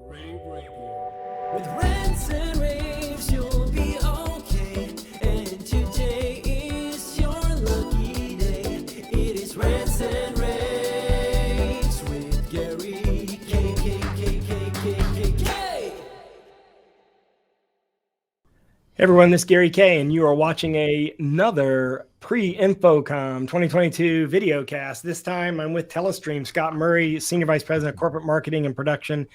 rAVe Radio. With rants and raves, you'll be okay. And today is your lucky day. It is rants and raves with Gary K. Hey everyone, this is Gary K, and you are watching another pre-InfoComm 2022 video cast. This time I'm with Telestream, Scott Murray, Senior Vice President of Corporate Marketing and Production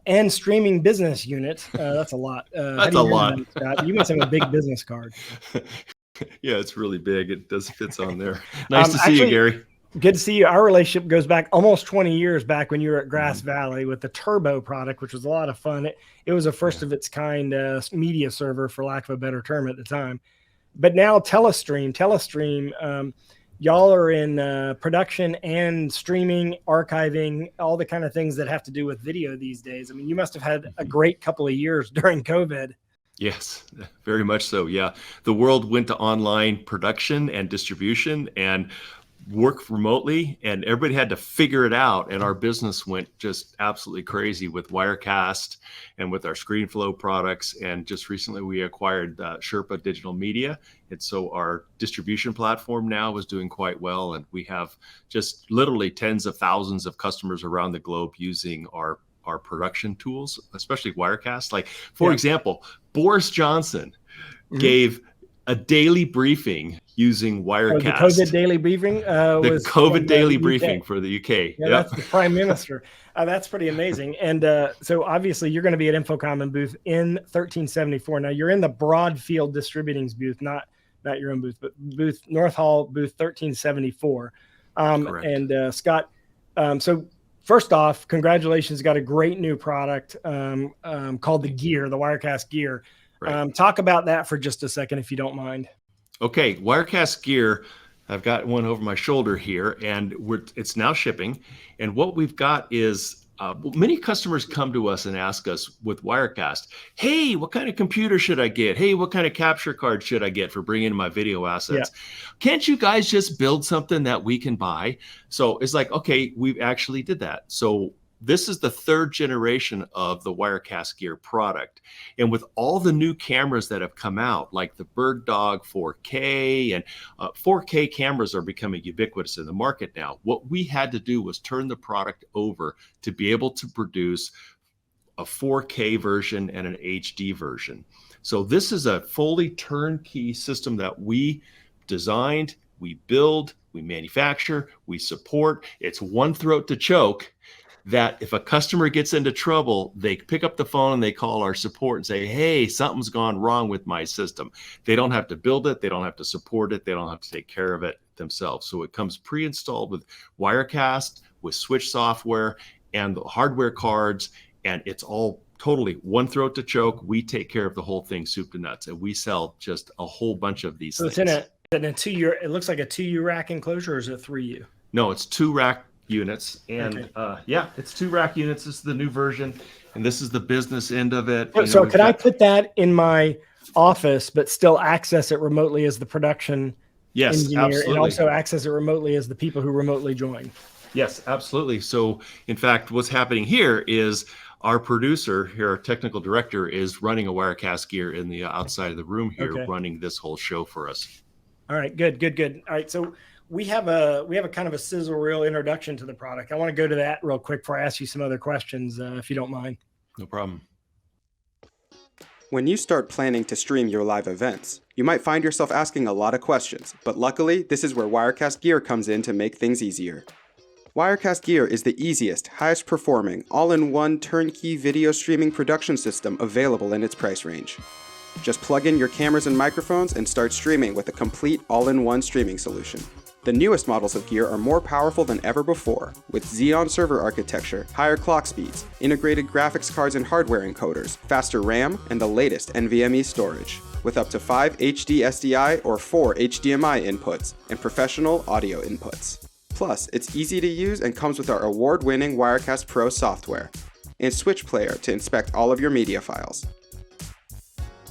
and Streaming Business Unit. That's a lot. That's a lot. Scott? You must have a big business card. Yeah, it's really big. It does fits on there. Nice to see you, Gary. Good to see you. Our relationship goes back almost 20 years back when you were at Grass Valley with the Turbo product, which was a lot of fun. It was a first of its kind media server, for lack of a better term at the time. But now Telestream, y'all are in production and streaming, archiving, all the kind of things that have to do with video these days. I mean, you must have had a great couple of years during COVID. Yes, very much so. Yeah, the world went to online production and distribution and work remotely, and everybody had to figure it out. And our business went just absolutely crazy with Wirecast and with our ScreenFlow products. And just recently we acquired Sherpa Digital Media. And so our distribution platform now is doing quite well. And we have just literally tens of thousands of customers around the globe using our production tools, especially Wirecast. Like, for example, Boris Johnson gave a daily briefing using Wirecast. The COVID daily briefing? The COVID daily briefing for the UK. Yeah, that's the Prime Minister. That's pretty amazing. And so obviously you're going to be at InfoComm and booth in 1374. Now you're in the Broadfield Distributing's booth, not your own booth, but booth North Hall, booth 1374. And Scott, so first off, congratulations. Got a great new product called the Gear, the Wirecast Gear. Right. Talk about that for just a second, if you don't mind. Okay, Wirecast Gear, I've got one over my shoulder here, and it's now shipping. And what we've got is many customers come to us and ask us with Wirecast, hey, what kind of computer should I get? Hey, what kind of capture card should I get for bringing in my video assets? Yeah. Can't you guys just build something that we can buy? So it's like, okay, we actually did that. So this is the third generation of the Wirecast Gear product. And with all the new cameras that have come out, like the Bird Dog 4K, and 4K cameras are becoming ubiquitous in the market now. What we had to do was turn the product over to be able to produce a 4K version and an HD version. So this is a fully turnkey system that we designed, we build, we manufacture, we support. It's one throat to choke. That if a customer gets into trouble, they pick up the phone and they call our support and say, hey, something's gone wrong with my system. They don't have to build it. They don't have to support it. They don't have to take care of it themselves. So it comes pre-installed with Wirecast, with Switch software and the hardware cards. And it's all totally one throat to choke. We take care of the whole thing, soup to nuts. And we sell just a whole bunch of these things. It's in a 2U, it looks like a 2U rack enclosure, or is it 3U? No, it's 2 rack units, and it's 2 rack units. This is the new version, and this is the business end of it. So could I put that in my office but still access it remotely as the production engineer, absolutely. And also access it remotely as the people who remotely join? Yes, absolutely. So in fact, what's happening here is our producer here, our technical director, is running a Wirecast Gear in the outside of the room here, running this whole show for us. All right, good. All right, so we have a kind of a sizzle reel introduction to the product. I want to go to that real quick before I ask you some other questions, if you don't mind. No problem. When you start planning to stream your live events, you might find yourself asking a lot of questions, but luckily, this is where Wirecast Gear comes in to make things easier. Wirecast Gear is the easiest, highest performing, all-in-one turnkey video streaming production system available in its price range. Just plug in your cameras and microphones and start streaming with a complete all-in-one streaming solution. The newest models of Gear are more powerful than ever before, with Xeon server architecture, higher clock speeds, integrated graphics cards and hardware encoders, faster RAM, and the latest NVMe storage, with up to 5 HD SDI or 4 HDMI inputs, and professional audio inputs. Plus, it's easy to use and comes with our award-winning Wirecast Pro software, and Switch Player to inspect all of your media files.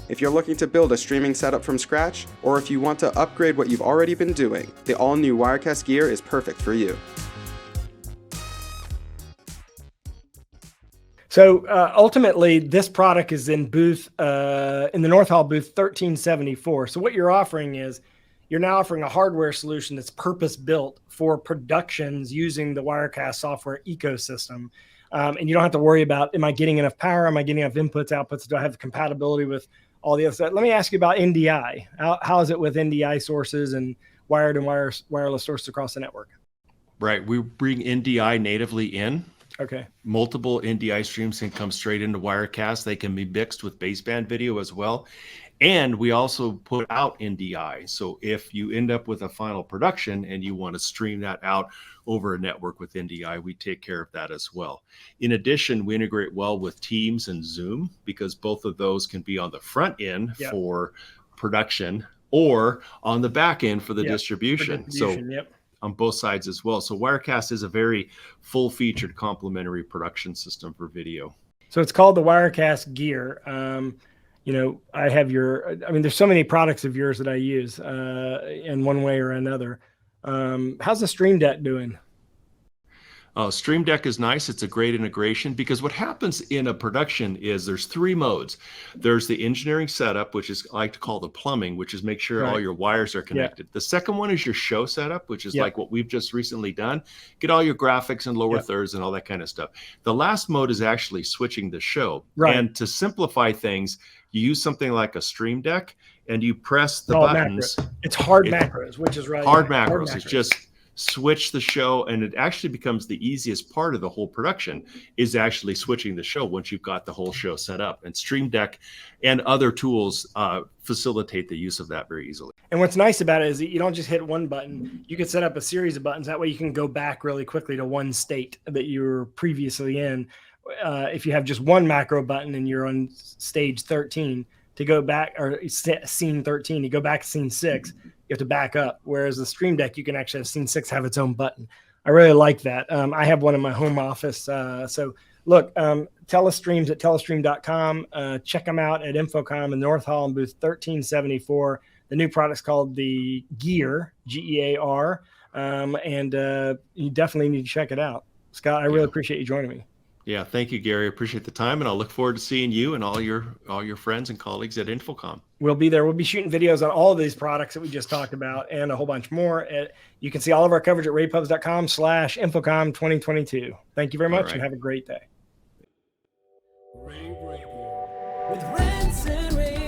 If you're looking to build a streaming setup from scratch, or if you want to upgrade what you've already been doing, the all-new Wirecast Gear is perfect for you. So ultimately, this product is in booth in the North Hall booth 1374. So what you're offering is you're now offering a hardware solution that's purpose built for productions using the Wirecast software ecosystem. And you don't have to worry about, am I getting enough power? Am I getting enough inputs, outputs? Do I have compatibility with all the other stuff? Let me ask you about NDI. How is it with NDI sources and wired and wireless sources across the network? Right. We bring NDI natively in. Okay. Multiple NDI streams can come straight into Wirecast. They can be mixed with baseband video as well. And we also put out NDI. So if you end up with a final production and you want to stream that out over a network with NDI, we take care of that as well. In addition, we integrate well with Teams and Zoom because both of those can be on the front end for production or on the back end for the distribution. So on both sides as well. So Wirecast is a very full-featured complementary production system for video. So it's called the Wirecast Gear. You know, I mean, there's so many products of yours that I use in one way or another. How's the Stream Deck doing? Stream Deck is nice. It's a great integration because what happens in a production is there's three modes. There's the engineering setup, which is I like to call the plumbing, which is make sure all your wires are connected. The second one is your show setup, which is like what we've just recently done. Get all your graphics and lower thirds and all that kind of stuff. The last mode is actually switching the show. And to simplify things, you use something like a Stream Deck and you press the buttons. It's hard macros, which is right. Hard macros. It's just switch the show, and it actually becomes the easiest part of the whole production is actually switching the show once you've got the whole show set up. And Stream Deck and other tools facilitate the use of that very easily. And what's nice about it is that you don't just hit one button. You can set up a series of buttons. That way you can go back really quickly to one state that you were previously in. If you have just one macro button and you're on stage 13, to go back, or scene 13, you go back to scene 6, you have to back up. Whereas the Stream Deck, you can actually have scene 6 have its own button. I really like that. I have one in my home office. So look, Telestream's at telestream.com. Check them out at InfoComm in North Hall in booth 1374. The new product's called the Gear, Gear. And you definitely need to check it out. Scott, I really appreciate you joining me. Yeah, thank you, Gary. I appreciate the time, and I'll look forward to seeing you and all your friends and colleagues at InfoComm. We'll be there. We'll be shooting videos on all of these products that we just talked about and a whole bunch more. You can see all of our coverage at ravepubs.com/InfoComm 2022. Thank you very much, and have a great day. rAVe Radio with Rants and Raves.